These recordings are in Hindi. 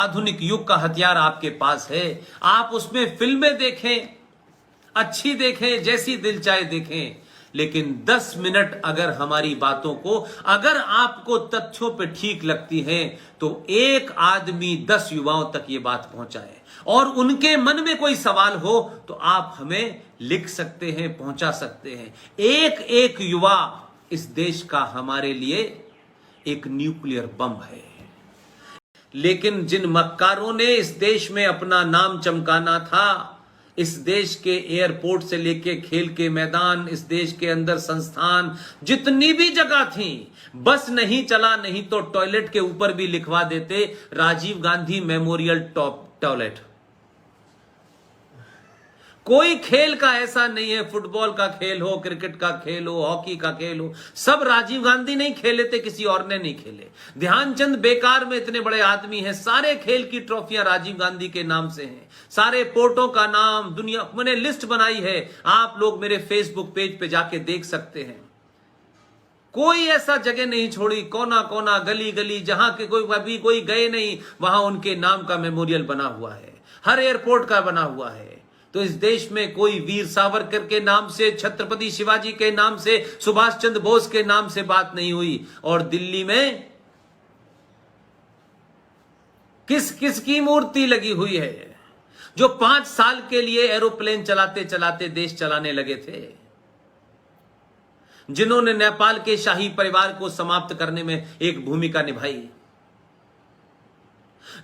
आधुनिक युग का हथियार आपके पास है। आप उसमें फिल्में देखें, अच्छी देखें, जैसी दिल चाहे देखें, लेकिन 10 मिनट अगर हमारी बातों को, अगर आपको तथ्यों पे ठीक लगती है, तो एक आदमी 10 युवाओं तक ये बात पहुंचाए और उनके मन में कोई सवाल हो तो आप हमें लिख सकते हैं, पहुंचा सकते हैं। एक एक युवा इस देश का हमारे लिए एक न्यूक्लियर बम है। लेकिन जिन मक्कारों ने इस देश में अपना नाम चमकाना था, इस देश के एयरपोर्ट से लेके खेल के मैदान, इस देश के अंदर संस्थान, जितनी भी जगह थी, बस नहीं चला, नहीं तो टॉयलेट के ऊपर भी लिखवा देते राजीव गांधी मेमोरियल टॉयलेट। कोई खेल का ऐसा नहीं है, फुटबॉल का खेल हो, क्रिकेट का खेल हो, हॉकी का खेल हो, सब राजीव गांधी नहीं खेले थे, किसी और ने नहीं खेले। ध्यानचंद बेकार में इतने बड़े आदमी हैं, सारे खेल की ट्रॉफियां राजीव गांधी के नाम से हैं, सारे पोर्टों का नाम, दुनिया, मैंने लिस्ट बनाई है, आप लोग मेरे फेसबुक पेज पे जाके देख सकते हैं। कोई ऐसा जगह नहीं छोड़ी, कोना कोना, गली गली, जहां के कोई गए नहीं, वहां उनके नाम का मेमोरियल बना हुआ है, हर एयरपोर्ट का बना हुआ है। तो इस देश में कोई वीर सावरकर के नाम से, छत्रपति शिवाजी के नाम से, सुभाष चंद्र बोस के नाम से बात नहीं हुई। और दिल्ली में किस किस की मूर्ति लगी हुई है, जो 5 साल के लिए एरोप्लेन चलाते चलाते देश चलाने लगे थे, जिन्होंने नेपाल के शाही परिवार को समाप्त करने में एक भूमिका निभाई,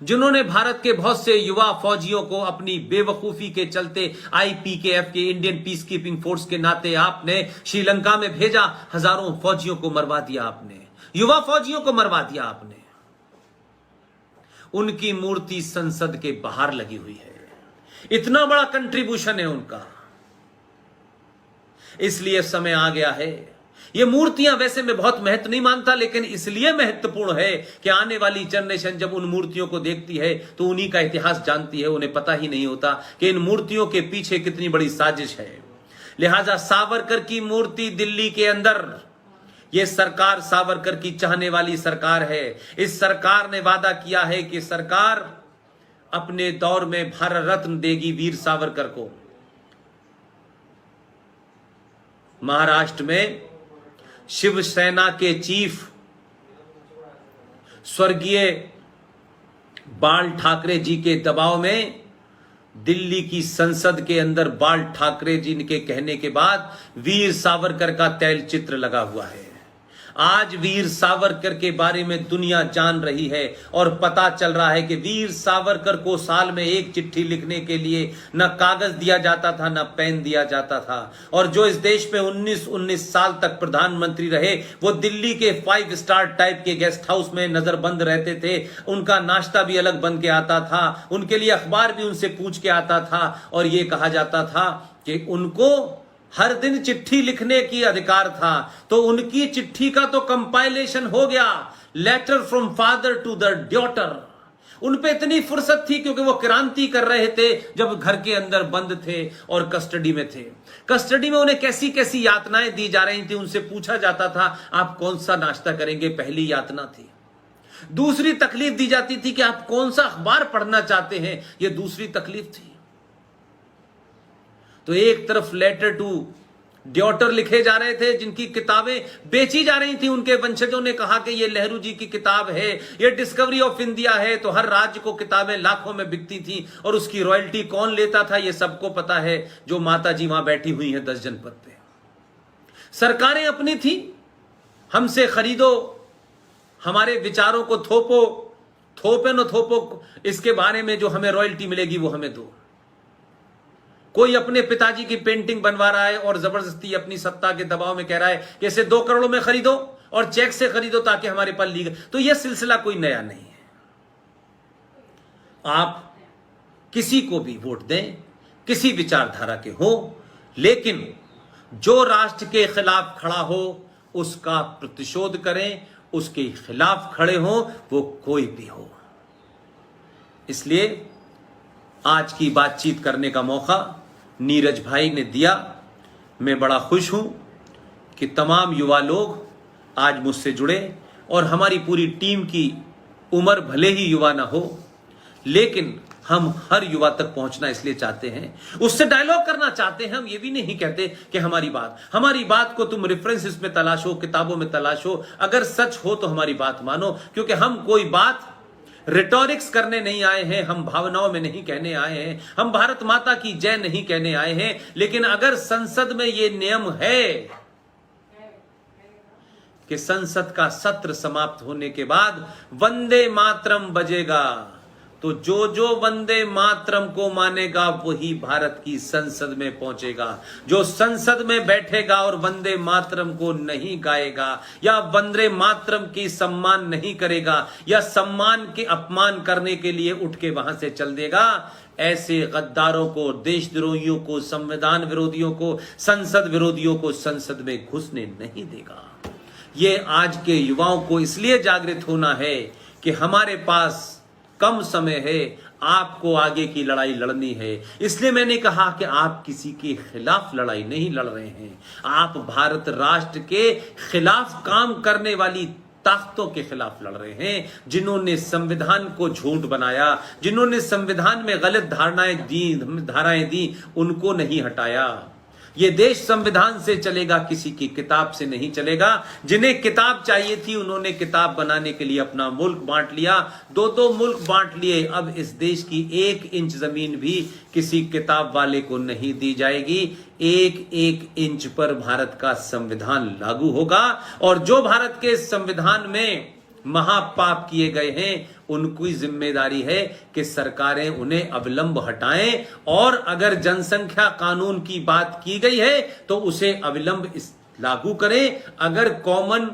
जिन्होंने भारत के बहुत से युवा फौजियों को अपनी बेवकूफी के चलते IPKF के, इंडियन पीस कीपिंग फोर्स के नाते आपने श्रीलंका में भेजा, हजारों फौजियों को मरवा दिया आपने, युवा फौजियों को मरवा दिया आपने। उनकी मूर्ति संसद के बाहर लगी हुई है, इतना बड़ा कंट्रीब्यूशन है उनका। इसलिए समय आ गया है, ये मूर्तियां वैसे मैं बहुत महत्व नहीं मानता, लेकिन इसलिए महत्वपूर्ण है कि आने वाली जनरेशन जब उन मूर्तियों को देखती है तो उन्हीं का इतिहास जानती है। उन्हें पता ही नहीं होता कि इन मूर्तियों के पीछे कितनी बड़ी साजिश है। लिहाजा सावरकर की मूर्ति दिल्ली के अंदर, यह सरकार सावरकर की चाहने वाली सरकार है। इस सरकार ने वादा किया है कि सरकार अपने दौर में भारत रत्न देगी वीर सावरकर को। महाराष्ट्र में शिवसेना के चीफ स्वर्गीय बाल ठाकरे जी के दबाव में दिल्ली की संसद के अंदर बाल ठाकरे जी के कहने के बाद वीर सावरकर का तैलचित्र लगा हुआ है। आज वीर सावरकर के बारे में दुनिया जान रही है और पता चल रहा है कि वीर सावरकर को साल में एक चिट्ठी लिखने के लिए न कागज दिया जाता था, न पेन दिया जाता था। और जो इस देश में 19 साल तक प्रधानमंत्री रहे, वो दिल्ली के 5 स्टार टाइप के गेस्ट हाउस में नजरबंद रहते थे। उनका नाश्ता भी अलग बन के आता था, उनके लिए अखबार भी उनसे पूछ के आता था, और ये कहा जाता था कि उनको हर दिन चिट्ठी लिखने की अधिकार था। तो उनकी चिट्ठी का तो कंपाइलेशन हो गया, letter from father to the daughter. उन पे इतनी फुर्सत थी क्योंकि वो क्रांति कर रहे थे जब घर के अंदर बंद थे और कस्टडी में थे। कस्टडी में उन्हें कैसी कैसी यातनाएं दी जा रही थी। उनसे पूछा जाता था आप कौन सा नाश्ता करेंगे, पहली यातना थी। दूसरी तकलीफ दी जाती थी कि आप कौन सा अखबार पढ़ना चाहते हैं, यह दूसरी तकलीफ थी। तो एक तरफ लेटर टू डॉटर लिखे जा रहे थे, जिनकी किताबें बेची जा रही थी। उनके वंशजों ने कहा कि ये नेहरू जी की किताब है, ये डिस्कवरी ऑफ इंडिया है। तो हर राज्य को किताबें लाखों में बिकती थी, और उसकी रॉयल्टी कौन लेता था ये सबको पता है, जो माता जी वहां बैठी हुई हैं 10 जनपद पे। सरकारें अपनी थी, हमसे खरीदो, हमारे विचारों को थोपो, थोपे न थोपो, इसके बारे में जो हमें रॉयल्टी मिलेगी वो हमें दो। कोई अपने पिताजी की पेंटिंग बनवा रहा है और जबरदस्ती अपनी सत्ता के दबाव में कह रहा है कि इसे 2 करोड़ में खरीदो और चेक से खरीदो ताकि हमारे पास लीगल। तो यह सिलसिला कोई नया नहीं है। आप किसी को भी वोट दें, किसी विचारधारा के हो, लेकिन जो राष्ट्र के खिलाफ खड़ा हो उसका प्रतिशोध करें, उसके खिलाफ खड़े हो वो कोई भी हो। इसलिए आज की बातचीत करने का मौका नीरज भाई ने दिया। मैं बड़ा खुश हूं कि तमाम युवा लोग आज मुझसे जुड़े, और हमारी पूरी टीम की उम्र भले ही युवा ना हो, लेकिन हम हर युवा तक पहुंचना इसलिए चाहते हैं, उससे डायलॉग करना चाहते हैं। हम ये भी नहीं कहते कि हमारी बात को तुम रेफरेंसेस में तलाशो, किताबों में तलाशो, अगर सच हो तो हमारी बात मानो, क्योंकि हम कोई बात रिटोरिक्स करने नहीं आए हैं, हम भावनाओं में नहीं कहने आए हैं, हम भारत माता की जय नहीं कहने आए हैं। लेकिन अगर संसद में यह नियम है कि संसद का सत्र समाप्त होने के बाद वंदे मातरम बजेगा, तो जो वंदे मातरम को मानेगा वही भारत की संसद में पहुंचेगा। जो संसद में बैठेगा और वंदे मातरम को नहीं गाएगा या वंदे मातरम की सम्मान नहीं करेगा या सम्मान के अपमान करने के लिए उठ के वहां से चल देगा, ऐसे गद्दारों को, देशद्रोहियों को, संविधान विरोधियों को, संसद विरोधियों को संसद में घुसने नहीं देगा। ये आज के युवाओं को इसलिए जागृत होना है कि हमारे पास कम समय है, आपको आगे की लड़ाई लड़नी है। इसलिए मैंने कहा कि आप किसी के खिलाफ लड़ाई नहीं लड़ रहे हैं, आप भारत राष्ट्र के खिलाफ काम करने वाली ताकतों के खिलाफ लड़ रहे हैं, जिन्होंने संविधान को झूठ बनाया, जिन्होंने संविधान में गलत धाराएं दी, उनको नहीं हटाया। ये देश संविधान से चलेगा, किसी की किताब से नहीं चलेगा। जिन्हें किताब चाहिए थी उन्होंने किताब बनाने के लिए अपना मुल्क बांट लिया, दो मुल्क बांट लिए। अब इस देश की 1 इंच जमीन भी किसी किताब वाले को नहीं दी जाएगी। 1 इंच पर भारत का संविधान लागू होगा, और जो भारत के संविधान में महापाप किए गए हैं उनकी जिम्मेदारी है कि सरकारें उन्हें अविलंब हटाएं, और अगर जनसंख्या कानून की बात की गई है तो उसे अविलंब लागू करें। अगर कॉमन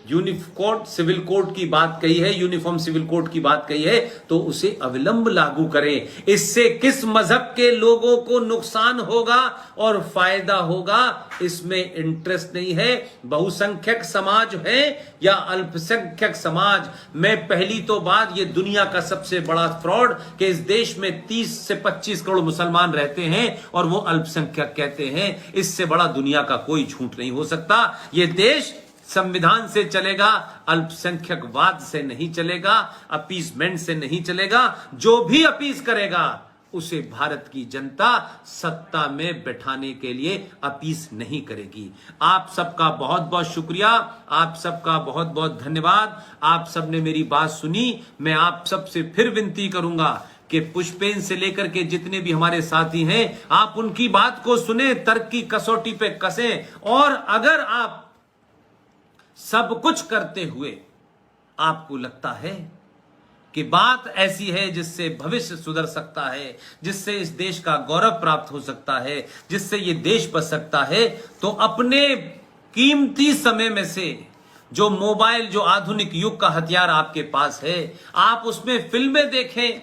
यूनिफॉर्म सिविल कोड की बात कही है, यूनिफॉर्म सिविल कोड की बात कही है, तो उसे अविलंब लागू करें। इससे किस मजहब के लोगों को नुकसान होगा और फायदा होगा, इसमें इंटरेस्ट नहीं है। बहुसंख्यक समाज है या अल्पसंख्यक समाज, मैं पहली तो बात, ये दुनिया का सबसे बड़ा फ्रॉड कि इस देश में 30 से 25 करोड़ मुसलमान रहते हैं और वो अल्पसंख्यक कहते हैं। इससे बड़ा दुनिया का कोई झूठ नहीं हो सकता। ये देश संविधान से चलेगा, अल्पसंख्यकवाद से नहीं चलेगा, अपीसमेंट से नहीं चलेगा। जो भी अपीस करेगा उसे भारत की जनता सत्ता में बैठाने के लिए अपीस नहीं करेगी। आप सबका बहुत बहुत शुक्रिया, आप सबका बहुत बहुत धन्यवाद। आप सबने मेरी बात सुनी। मैं आप सबसे फिर विनती करूंगा कि पुष्पेन से लेकर के जितने भी हमारे साथी हैं, आप उनकी बात को सुने, तर्क की कसौटी पे कसें, और अगर आप सब कुछ करते हुए आपको लगता है कि बात ऐसी है जिससे भविष्य सुधर सकता है, जिससे इस देश का गौरव प्राप्त हो सकता है, जिससे ये देश बच सकता है, तो अपने कीमती समय में से जो मोबाइल, जो आधुनिक युग का हथियार आपके पास है, आप उसमें फिल्में देखें,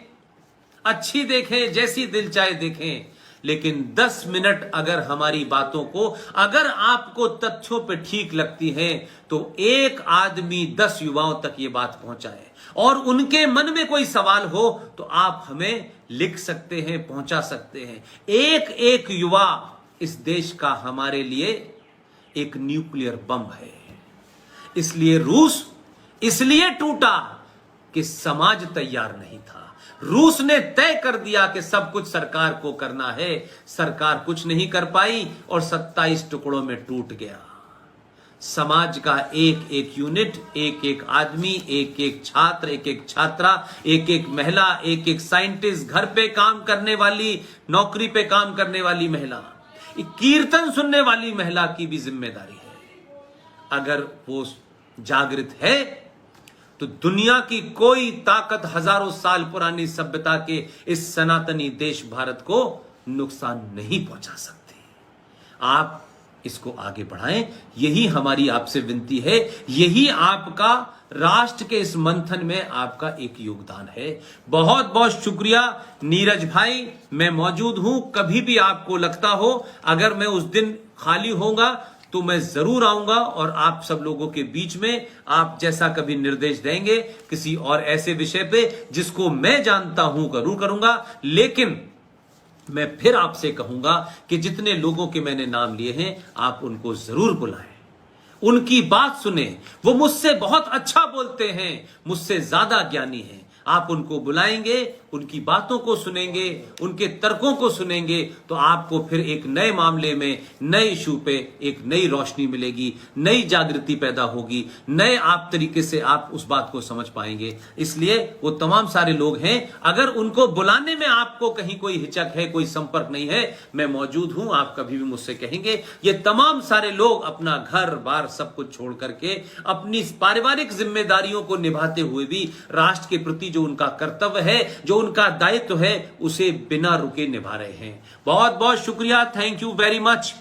अच्छी देखें, जैसी दिल चाहे देखें, लेकिन 10 मिनट अगर हमारी बातों को, अगर आपको तथ्यों पे ठीक लगती है, तो एक आदमी 10 युवाओं तक ये बात पहुंचाए, और उनके मन में कोई सवाल हो तो आप हमें लिख सकते हैं, पहुंचा सकते हैं। एक युवा इस देश का हमारे लिए एक न्यूक्लियर बम है। इसलिए रूस इसलिए टूटा कि समाज तैयार नहीं था। रूस ने तय कर दिया कि सब कुछ सरकार को करना है, सरकार कुछ नहीं कर पाई और 27 टुकड़ों में टूट गया। समाज का एक यूनिट, एक आदमी, एक छात्र, एक छात्रा, एक महिला, एक साइंटिस्ट, घर पे काम करने वाली, नौकरी पे काम करने वाली महिला, कीर्तन सुनने वाली महिला की भी जिम्मेदारी है। अगर वो जागृत है तो दुनिया की कोई ताकत हजारों साल पुरानी सभ्यता के इस सनातनी देश भारत को नुकसान नहीं पहुंचा सकती। आप इसको आगे बढ़ाएं, यही हमारी आपसे विनती है, यही आपका राष्ट्र के इस मंथन में आपका एक योगदान है। बहुत बहुत शुक्रिया नीरज भाई, मैं मौजूद हूं, कभी भी आपको लगता हो, अगर मैं उस दिन खाली होऊंगा तो मैं जरूर आऊंगा और आप सब लोगों के बीच में आप जैसा कभी निर्देश देंगे किसी और ऐसे विषय पे जिसको मैं जानता हूं जरूर करूंगा। लेकिन मैं फिर आपसे कहूंगा कि जितने लोगों के मैंने नाम लिए हैं आप उनको जरूर बुलाएं, उनकी बात सुने। वो मुझसे बहुत अच्छा बोलते हैं, मुझसे ज्यादा ज्ञानी हैं। आप उनको बुलाएंगे, उनकी बातों को सुनेंगे, उनके तर्कों को सुनेंगे, तो आपको फिर एक नए मामले में, नए इशू पे एक नई रोशनी मिलेगी, नई जागृति पैदा होगी, नए आप तरीके से आप उस बात को समझ पाएंगे। इसलिए वो तमाम सारे लोग हैं, अगर उनको बुलाने में आपको कहीं कोई हिचक है, कोई संपर्क नहीं है, मैं मौजूद हूं, आप कभी भी मुझसे कहेंगे। ये तमाम सारे लोग अपना घर बार सब कुछ छोड़ करके अपनी पारिवारिक जिम्मेदारियों को निभाते हुए भी राष्ट्र के प्रति जो उनका कर्तव्य है, जो उनका दायित्व है, उसे बिना रुके निभा रहे हैं। बहुत बहुत शुक्रिया, थैंक यू वेरी मच।